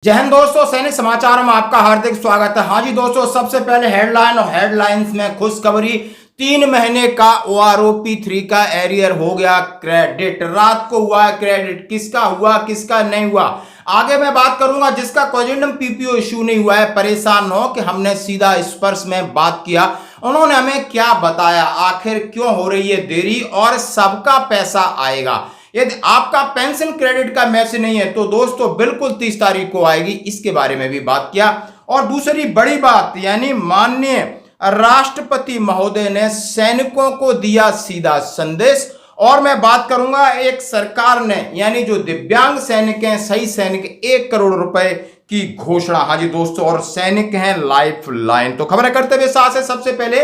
जय हिंद दोस्तों, सैनिक समाचार में आपका हार्दिक स्वागत है। हाँ जी दोस्तों, सबसे पहले हेडलाइन और हेडलाइंस में खुशखबरी। 3 महीने का OROP 3 का एरियर हो गया क्रेडिट। रात को हुआ है क्रेडिट। किसका हुआ किसका नहीं हुआ आगे मैं बात करूंगा। जिसका कोजेंडम PPO इश्यू नहीं हुआ है परेशान हो कि हमने सीधा स्पर्श में बात किया। उन्होंने हमें क्या बताया, आखिर क्यों हो रही है देरी और सबका पैसा आएगा। यदि आपका पेंशन क्रेडिट का मैसेज नहीं है तो दोस्तों बिल्कुल 30 तारीख को आएगी, इसके बारे में भी बात किया। और दूसरी बड़ी बात, यानी माननीय राष्ट्रपति महोदय ने सैनिकों को दिया सीधा संदेश। और मैं बात करूंगा एक सरकार ने, यानी जो दिव्यांग सैनिक हैं, सही सैनिक, 1 करोड़ रुपए की घोषणा। हाँ जी दोस्तों, और सैनिक हैं लाइफ लाइन। तो खबरें करते हुए साथ है सबसे पहले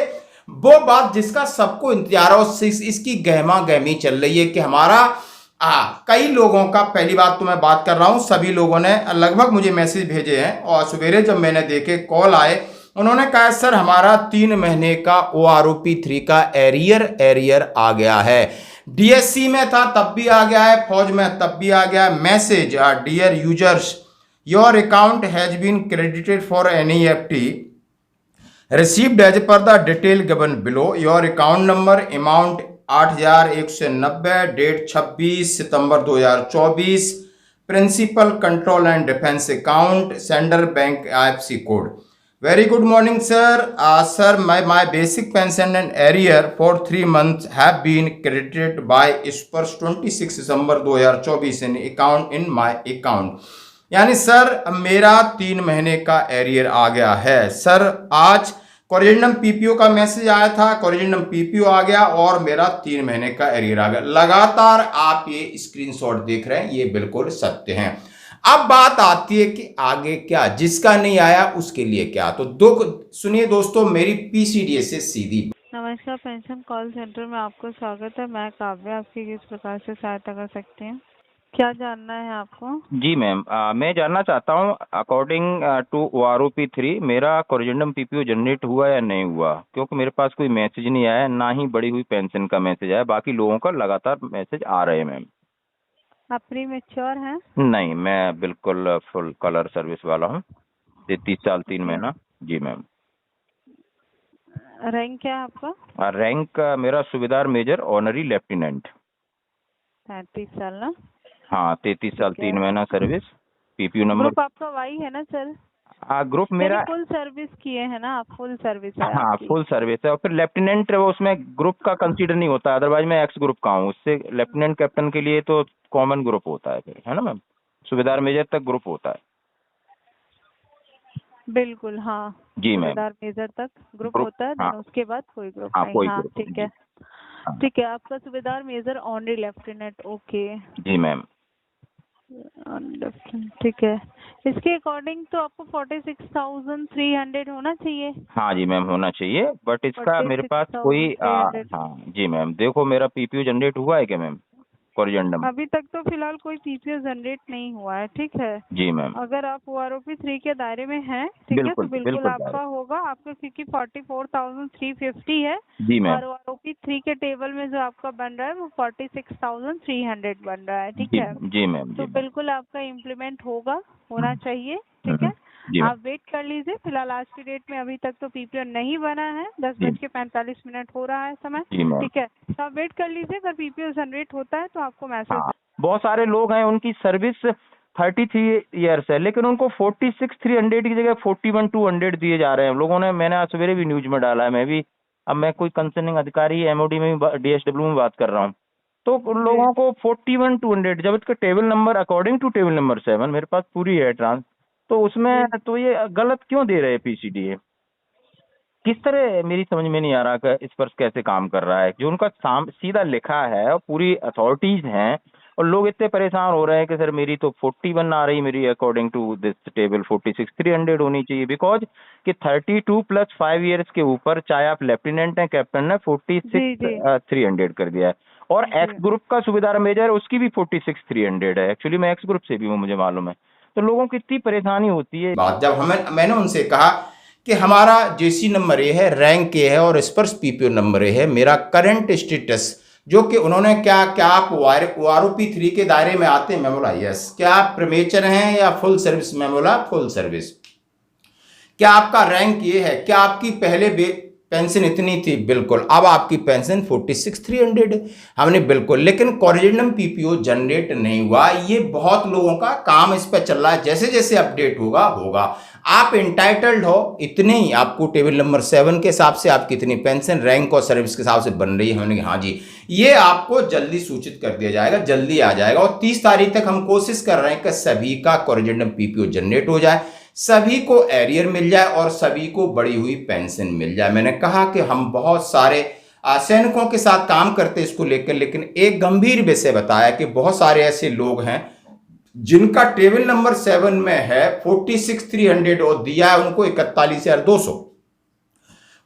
वो बात जिसका सबको इंतजार है और इसकी गहमा गहमी चल रही है कि हमारा कई लोगों का, पहली बात तो मैं बात कर रहा हूं, सभी लोगों ने लगभग मुझे मैसेज भेजे हैं और सवेरे जब मैंने देखे कॉल आए, उन्होंने कहा सर हमारा 3 महीने का OROP 3 का एरियर आ गया है। DSC में था तब भी आ गया है, फौज में तब भी आ गया है। Message, dear users, your account has been credited for NEFT received as per the detail given below. Your account number amount 8,190, date 26 सितंबर 2024, principal control and defence account, sender bank IFSC code. Very good morning sir. Sir my basic pension and arrear for 3 months have been credited by स्पर्श 26 दिसंबर 2024 in my account। यानी sir मेरा 3 महीने का arrear आ गया है। Sir आज corrigendum PPO का message आया था, कोरिजेंडम PPO आ गया और मेरा 3 महीने का एरियर आ गया। लगातार आप ये स्क्रीनशॉट देख रहे हैं, ये बिल्कुल सत्य हैं। अब बात आती है कि आगे क्या, जिसका नहीं आया उसके लिए क्या। तो दुख सुनिए दोस्तों, मेरी PCDS से सीधी। नमस्कार, पेंशन कॉल सेंटर में आपको स्वागत है। मैं काव्या आपकी किस प्रकार से सहायता कर सकती हूँ? क्या जानना है आपको? जी मैम, मैं जानना चाहता हूँ अकॉर्डिंग टू OROP 3 मेरा कोरिजेंडम PPO जनरेट हुआ या नहीं हुआ, क्योंकि मेरे पास कोई मैसेज नहीं आया, ना ही बढ़ी हुई पेंशन का मैसेज आया। बाकी लोगों का लगातार मैसेज आ रहे हैं मैम। आप प्री मैच्योर हैं? नहीं, मैं बिल्कुल फुल कलर सर्विस वाला हूँ, 33 साल 3 महीना। जी मैम। रैंक क्या है आपका? रैंक मेरा सूबेदार मेजर ऑनरी लेफ्टिनेंट। 33 साल ना? हाँ, 33 साल 3 महीना सर्विस। PPO नंबर ग्रुप आपका वाई है ना सर? ग्रुप मेरा फुल सर्विस किए हैं ना आप? फुल सर्विस है हाँ, आपकी? फुल सर्विस है। और फिर लेफ्टिनेंट वो उसमें ग्रुप का कंसीडर नहीं होता, अदरवाइज मैं एक्स ग्रुप का हूँ। उससे लेफ्टिनेंट कैप्टन के लिए तो कॉमन ग्रुप होता है फिर, है ना मैम? सूबेदार मेजर तक ग्रुप होता है। बिल्कुल हाँ जी मैम। सूबेदार मेजर तक ग्रुप होता है, हाँ, उसके बाद कोई ग्रुप हाँ नहीं। कोई हाँ ग्रुप ठीक है, हाँ। ठीक है। आपका सूबेदार मेजर ऑनरी लेफ्टिनेंट, ओके जी मैम। ठीक है। इसके अकॉर्डिंग तो आपको 46,300 होना चाहिए। हाँ जी मैम, होना चाहिए, बट इसका मेरे पास कोई 46,300। हाँ जी मैम, देखो मेरा PPO जनरेट हुआ है क्या मैम कोरिजेंडम? अभी तक तो फिलहाल कोई PPO जनरेट नहीं हुआ है, ठीक है। जी मैम। अगर आप OROP 3 के दायरे में हैं, ठीक है, तो बिल्कुल बिल्कुल बिल्कुल आपका होगा। आपका क्योंकि 44,350 है जी मैम। और OROP 3 के टेबल में जो आपका बन रहा है वो 46,300 बन रहा है, ठीक जी है। जी मैम। तो जी बिल्कुल आपका इम्प्लीमेंट होना चाहिए, ठीक है। जी मैम। आप वेट कर लीजिए। फिलहाल आज की डेट में अभी तक तो PPO नहीं बना है। 10:45 हो रहा है समय, जी मैम। ठीक है। तो आप वेट कर लीजिए, अगर PPO जनरेट होता है तो आपको मैसेज। हाँ, बहुत सारे लोग हैं उनकी सर्विस 33 ईयर्स है, लेकिन उनको 46,300 की जगह 41,200 दिए जा रहे हैं लोगों ने। मैंने आज सवेरे भी न्यूज में डाला है। मैं भी, अब मैं कोई कंसर्निंग अधिकारी MOD में भी, DSW में बात कर रहा हूँ, तो उन लोगों को 41,200, जब इसका table number according to table number 7 मेरे पास पूरी है ट्रांस, तो उसमें तो ये गलत क्यों दे रहे हैं PCDA? किस तरह, मेरी समझ में नहीं आ रहा कि इस पर कैसे काम कर रहा है। जो उनका सीधा लिखा है और पूरी अथॉरिटीज हैं, और लोग इतने परेशान हो रहे हैं कि सर मेरी तो 41 आ रही, मेरी अकॉर्डिंग टू दिस टेबल 46,300 होनी चाहिए, बिकॉज कि 32 + 5 ईयर्स के ऊपर, चाहे आप लेफ्टिनेंट हैं कैप्टन ने 46,300 कर दिया है। और एक्स ग्रुप का सूबेदार मेजर, उसकी भी 46,300 है। एक्चुअली मैं एक्स ग्रुप से भी हूँ, मुझे मालूम है। तो लोगों को इतनी परेशानी होती है। बात जब मैंने उनसे कहा कि हमारा JC नंबर ये है, रैंक ये है और स्पर्श PPO नंबर ये है, मेरा करंट स्टेटस जो कि उन्होंने क्या आप OROP 3 के दायरे में आते हैं? मैं बोला यस। क्या आप प्रीमेचर हैं या फुल सर्विस? मैं बोला फुल सर्विस। क्या आपका रैंक ये है? क्या आपकी पहले पेंशन इतनी थी? बिल्कुल। अब आपकी पेंशन 46,300 है। हमने बिल्कुल, लेकिन कोरिजेंडम PPO जनरेट नहीं हुआ। ये बहुत लोगों का काम इस पर चल रहा है, जैसे जैसे अपडेट होगा। आप इंटाइटल्ड हो इतने ही, आपको टेबल नंबर 7 के हिसाब से आपकी इतनी पेंशन रैंक और सर्विस के हिसाब से बन रही है। हमने कहा हाँ जी, ये आपको जल्दी सूचित कर दिया जाएगा, जल्दी आ जाएगा। और 30 तारीख तक हम कोशिश कर रहे हैं कि सभी का कोरिजेंडम PPO जनरेट हो जाए, सभी को एरियर मिल जाए और सभी को बढ़ी हुई पेंशन मिल जाए। मैंने कहा कि हम बहुत सारे सैनिकों के साथ काम करते इसको लेकर, लेकिन एक गंभीर विषय बताया कि बहुत सारे ऐसे लोग हैं जिनका टेबल नंबर 7 में है 46,300 और दिया है उनको 41,200।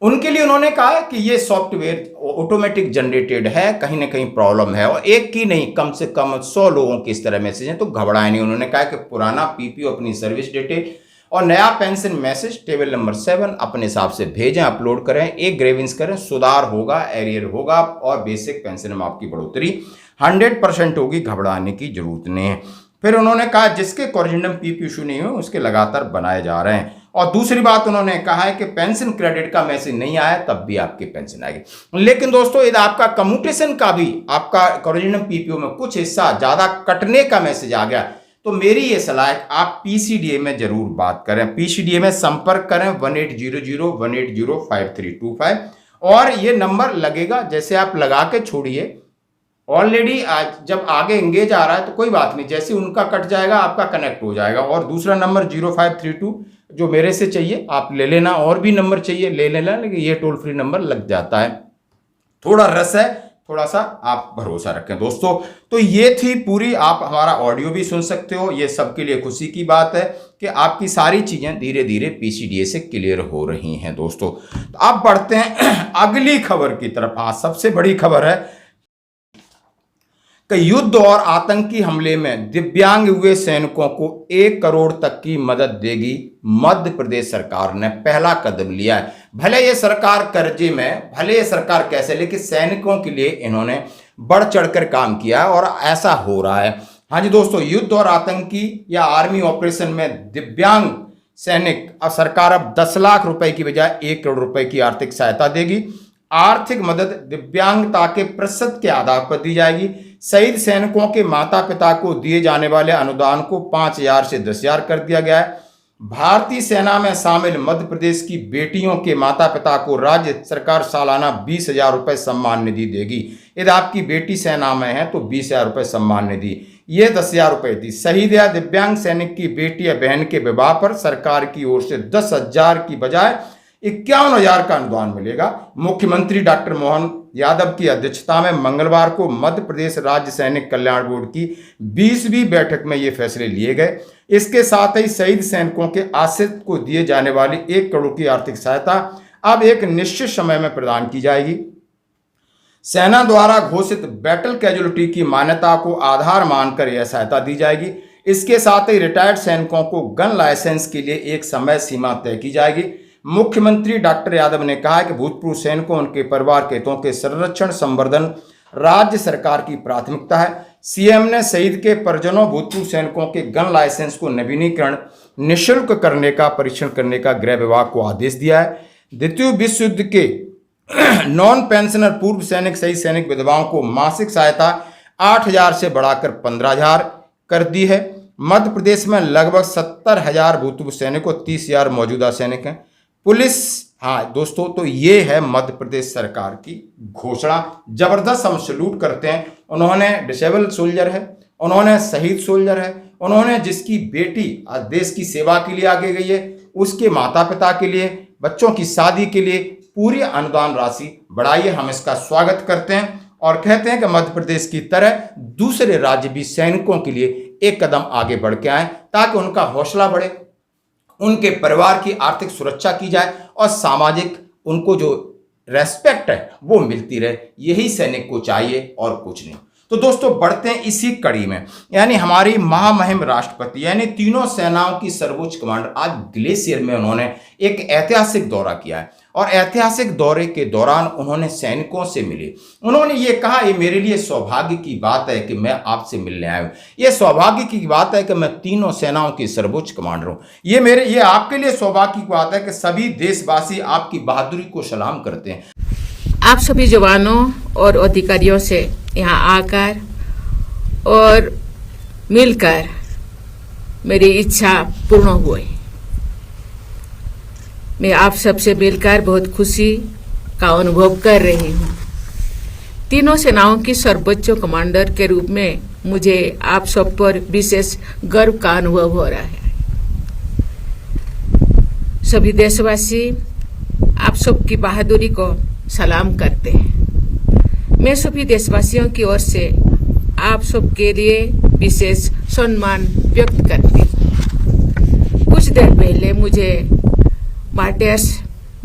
उनके लिए उन्होंने कहा कि ये सॉफ्टवेयर ऑटोमेटिक जनरेटेड है, कहीं ना कहीं प्रॉब्लम है। और एक की नहीं, कम से कम 100 लोगों की इस तरह मैसेज हैं, तो घबराए नहीं। उन्होंने कहा कि पुराना PPO अपनी सर्विस डिटेल और नया पेंशन मैसेज टेबल नंबर 7 अपने हिसाब से भेजें, अपलोड करें, एक ग्रेविंस करें, सुधार होगा, एरियर होगा और बेसिक पेंशन में आपकी बढ़ोतरी 100% होगी। घबराने की जरूरत नहीं है। फिर उन्होंने कहा जिसके कोरिजेंडम PPO इशू नहीं हुए उसके लगातार बनाए जा रहे हैं। और दूसरी बात उन्होंने कहा है कि पेंशन क्रेडिट का मैसेज नहीं आया तब भी आपकी पेंशन आएगी। लेकिन दोस्तों, यदि आपका कम्यूटेशन का भी आपका कोरिजेंडम PPO में कुछ हिस्सा ज्यादा कटने का मैसेज आ गया तो मेरी ये सलाह है आप PCDA में जरूर बात करें। PCDA में संपर्क करें 1800-180-5325 और ये नंबर लगेगा, जैसे आप लगा के छोड़िए। ऑलरेडी आज जब आगे एंगेज आ रहा है तो कोई बात नहीं, जैसे उनका कट जाएगा आपका कनेक्ट हो जाएगा। और दूसरा नंबर 0532 जो मेरे से चाहिए आप ले लेना, और भी नंबर चाहिए ले लेना, लेकिन ये टोल फ्री नंबर लग जाता है। थोड़ा रस है, थोड़ा सा आप भरोसा रखें दोस्तों। तो ये थी पूरी, आप हमारा ऑडियो भी सुन सकते हो। ये सबके लिए खुशी की बात है कि आपकी सारी चीजें धीरे धीरे PCDA से क्लियर हो रही हैं दोस्तों। तो आप बढ़ते हैं अगली खबर की तरफ। हाँ, सबसे बड़ी खबर है कि युद्ध और आतंकी हमले में दिव्यांग हुए सैनिकों को 1 करोड़ तक की मदद देगी मध्य प्रदेश सरकार ने पहला कदम लिया है। भले ये सरकार कर्जे में, भले ये सरकार कैसे, लेकिन सैनिकों के लिए इन्होंने बढ़ चढ़कर काम किया और ऐसा हो रहा है। हाँ जी दोस्तों, युद्ध और आतंकी या आर्मी ऑपरेशन में दिव्यांग सैनिक अब सरकार अब 10 लाख रुपए की बजाय 1 करोड़ रुपए की आर्थिक सहायता देगी। आर्थिक मदद दिव्यांगता के प्रतिशत के आधार पर दी जाएगी। शहीद सैनिकों के माता पिता को दिए जाने वाले अनुदान को 5,000 से 10,000 कर दिया गया है। भारतीय सेना में शामिल मध्य प्रदेश की बेटियों के माता पिता को राज्य सरकार सालाना 20,000 रुपये सम्मान निधि देगी। यदि आपकी बेटी सेना में है तो 20,000 रुपये सम्मान निधि, ये 10,000 रुपये थी। शहीद या दिव्यांग सैनिक की बेटी या बहन के विवाह पर सरकार की ओर से 10,000 की बजाय 51,000 का अनुदान मिलेगा। मुख्यमंत्री डॉक्टर मोहन यादव की अध्यक्षता में मंगलवार को मध्य प्रदेश राज्य सैनिक कल्याण बोर्ड की 20वीं बैठक में ये फैसले लिए गए। इसके साथ ही शहीद सैनिकों के आश्रित को दिए जाने वाली 1 करोड़ की आर्थिक सहायता अब एक निश्चित समय में प्रदान की जाएगी। सेना द्वारा घोषित बैटल कैजुअलिटी की मान्यता को आधार मानकर यह सहायता दी जाएगी। इसके साथ ही रिटायर्ड सैनिकों को गन लाइसेंस के लिए एक समय सीमा तय की जाएगी। मुख्यमंत्री डॉक्टर यादव ने कहा कि भूतपूर्व सैनिकों उनके परिवार के हितों के संरक्षण संवर्धन राज्य सरकार की प्राथमिकता है। सीएम ने शहीद के परिजनों भूतपूर्व सैनिकों के गन लाइसेंस को नवीनीकरण निःशुल्क करने का परीक्षण करने का गृह विभाग को आदेश दिया है। द्वितीय विश्व युद्ध के नॉन पेंशनर पूर्व सैनिक शहीद सैनिक विधवाओं को मासिक सहायता 8,000 से बढ़ाकर 15,000 कर दी है। मध्य प्रदेश में लगभग 70,000 भूतपूर्व सैनिकों, 30,000 मौजूदा सैनिक हैं। पुलिस, हाँ दोस्तों, तो ये है मध्य प्रदेश सरकार की घोषणा। जबरदस्त हम सल्यूट करते हैं। उन्होंने डिसेबल सोल्जर है, उन्होंने शहीद सोल्जर है, उन्होंने जिसकी बेटी आज देश की सेवा के लिए आगे गई है, उसके माता पिता के लिए, बच्चों की शादी के लिए पूरी अनुदान राशि बढ़ाइए। हम इसका स्वागत करते हैं और कहते हैं कि मध्य प्रदेश की तरह दूसरे राज्य भी सैनिकों के लिए एक कदम आगे बढ़ के आए ताकि उनका हौसला बढ़े, उनके परिवार की आर्थिक सुरक्षा की जाए और सामाजिक उनको जो रेस्पेक्ट है वो मिलती रहे। यही सैनिक को चाहिए और कुछ नहीं। तो दोस्तों, बढ़ते हैं इसी कड़ी में, यानी हमारी महामहिम राष्ट्रपति यानी तीनों सेनाओं की सर्वोच्च कमांडर आज ग्लेशियर में उन्होंने एक ऐतिहासिक दौरा किया है। और ऐतिहासिक दौरे के दौरान उन्होंने सैनिकों से मिले। उन्होंने ये कहा, ये मेरे लिए सौभाग्य की बात है कि मैं आपसे मिलने आया हूँ। ये सौभाग्य की बात है कि मैं तीनों सेनाओं की सर्वोच्च कमांडर हूँ। ये आपके लिए सौभाग्य की बात है कि सभी देशवासी आपकी बहादुरी को सलाम करते हैं। आप सभी जवानों और अधिकारियों से यहाँ आकर और मिलकर मेरी इच्छा पूर्ण हुई। मैं आप सबसे मिलकर बहुत खुशी का अनुभव कर रही हूँ। तीनों सेनाओं की सर्वोच्च कमांडर के रूप में मुझे आप सब पर विशेष गर्व का अनुभव हो रहा है। सभी देशवासी आप सबकी बहादुरी को सलाम करते हैं। मैं सभी देशवासियों की ओर से आप सबके लिए विशेष सम्मान व्यक्त करती हूँ। कुछ देर पहले मुझे मार्टियर्स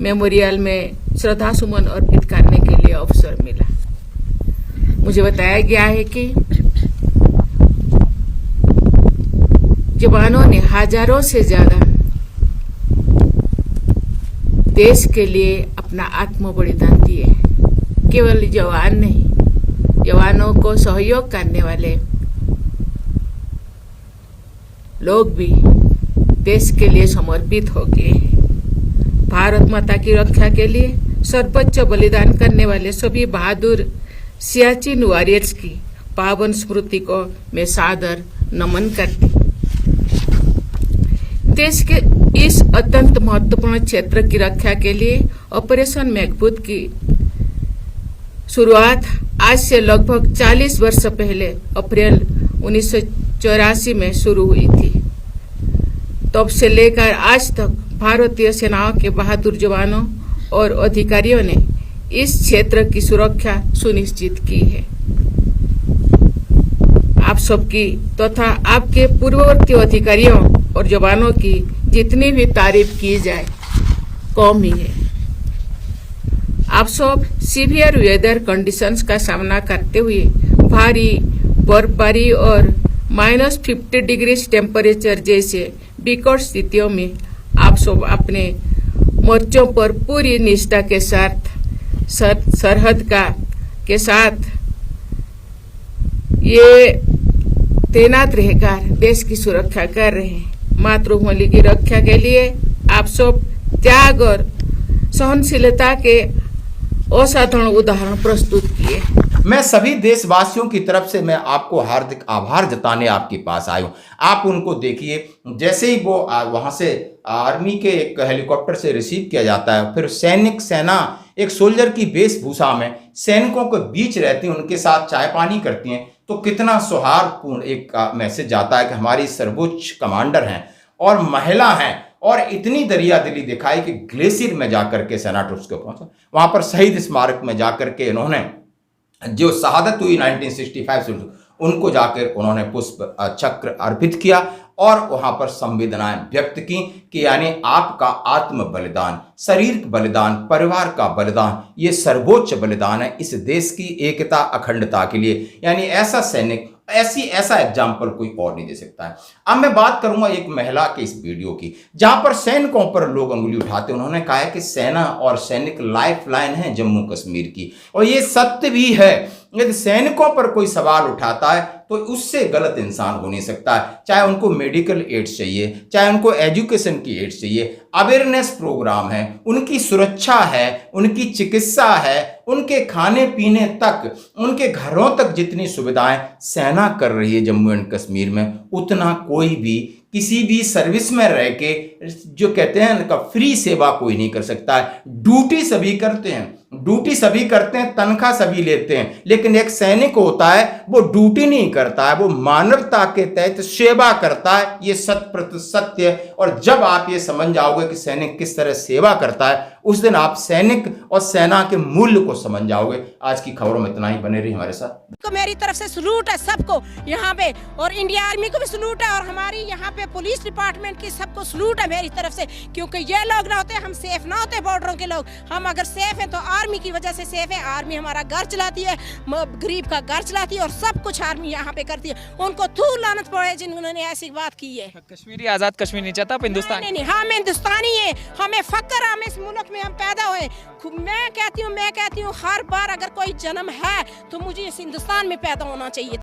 मेमोरियल में श्रद्धा सुमन अर्पित करने के लिए अवसर मिला। मुझे बताया गया है कि जवानों ने हजारों से ज्यादा देश के लिए अपना आत्म बलिदान दिए। केवल जवान नहीं, जवानों को सहयोग करने वाले लोग भी देश के लिए समर्पित हो गए हैं। भारत माता की रक्षा के लिए सर्वोच्च बलिदान करने वाले सभी बहादुर सियाचिन वॉरियर्स की पावन स्मृति को मैं सादर नमन करती। देश के इस अत्यंत महत्वपूर्ण क्षेत्र की रक्षा के लिए ऑपरेशन मेघदूत की शुरुआत आज से लगभग 40 वर्ष पहले अप्रैल 1984 में शुरू हुई थी। तब से लेकर आज तक भारतीय सेनाओं के बहादुर जवानों और अधिकारियों ने इस क्षेत्र की सुरक्षा सुनिश्चित की है। आप सबकी तथा आपके पूर्ववर्ती अधिकारियों और जवानों की जितनी भी तारीफ की जाए कम ही है। आप सब सीवियर वेदर कंडीशंस का सामना करते हुए भारी बर्फबारी और -50 डिग्री टेम्परेचर जैसे विकट स्थितियों में आप सब अपने मोर्चों पर पूरी निष्ठा के साथ सरहद के साथ ये तैनात रहकर देश की सुरक्षा कर रहे हैं। मातृभूमि की रक्षा के लिए आप सब त्याग और सहनशीलता के असाधारण उदाहरण प्रस्तुत किए। मैं सभी देशवासियों की तरफ से मैं आपको हार्दिक आभार जताने आपके पास आया हूँ। आप उनको देखिए, जैसे ही वो वहाँ से आर्मी के एक हेलीकॉप्टर से रिसीव किया जाता है, फिर सेना एक सोल्जर की वेशभूषा में सैनिकों के बीच रहती हैं, उनके साथ चाय पानी करती हैं, तो कितना सौहार्दपूर्ण एक मैसेज जाता है कि हमारी सर्वोच्च कमांडर हैं और महिला हैं। और इतनी दरिया दिली दिखाई कि ग्लेशियर में जाकर के सेना ट्रूप्स को पहुंचा, वहां पर शहीद स्मारक में जाकर के इन्होंने जो शहादत हुई 1965 से, उनको जाकर उन्होंने पुष्प चक्र अर्पित किया और वहां पर संवेदनाएं व्यक्त की कि यानी आपका आत्म बलिदान, शरीर बलिदान, परिवार का बलिदान, ये सर्वोच्च बलिदान है इस देश की एकता अखंडता के लिए। यानी ऐसा सैनिक, ऐसा एग्जाम्पल कोई और नहीं दे सकता है। अब मैं बात करूंगा एक महिला के इस वीडियो की, जहां पर सैनिकों पर लोग अंगुली उठाते। उन्होंने कहा है कि सेना और सैनिक लाइफ लाइन है जम्मू कश्मीर की, और ये सत्य भी है। यदि सैनिकों पर कोई सवाल उठाता है तो उससे गलत इंसान हो नहीं सकता है। चाहे उनको मेडिकल एड्स चाहिए, चाहे उनको एजुकेशन की एड्स चाहिए, अवेयरनेस प्रोग्राम है, उनकी सुरक्षा है, उनकी चिकित्सा है, उनके खाने पीने तक, उनके घरों तक जितनी सुविधाएं सेना कर रही है जम्मू एंड कश्मीर में, उतना कोई भी किसी भी सर्विस में रह के, जो कहते हैं उनका फ्री सेवा कोई नहीं कर सकता है। ड्यूटी सभी करते हैं, तनख्वाह सभी लेते हैं, लेकिन एक सैनिक होता है वो ड्यूटी नहीं करता है, वो मानवता के तहत सेवा करता है। ये सत्य है। और जब आप ये समझ जाओगे कि सैनिक किस तरह सेवा करता है, उस दिन आप सैनिक और सेना के मूल्य को समझ जाओगे। आज की खबरों में इतना ही, बने रही हमारे साथ। तो मेरी तरफ से सलूट है सबको यहाँ पे, और इंडिया आर्मी को भी सलूट है, और हमारी यहाँ पे पुलिस डिपार्टमेंट की सबको सलूट है मेरी तरफ से, क्योंकि ये लोग ना होते हम सेफ ना होते। बॉर्डरों के लोग, हम अगर सेफ हैं तो आर्मी की वजह से सेफ है। आर्मी हमारा घर चलाती है, गरीब का घर चलाती है, और सब कुछ आर्मी यहाँ पे करती है। उनको थू लानत पड़े जिन्होंने ऐसी बात की है। कश्मीरी आजाद कश्मीर नहीं चाहता, आप हिंदुस्तानी? नहीं, हम हिंदुस्तानी है, हमें फक्र है, हम इस मुल्क में हम पैदा हुए। मैं कहती हूँ हर बार अगर कोई जन्म है तो मुझे इस हिंदुस्तान में पैदा होना चाहिए।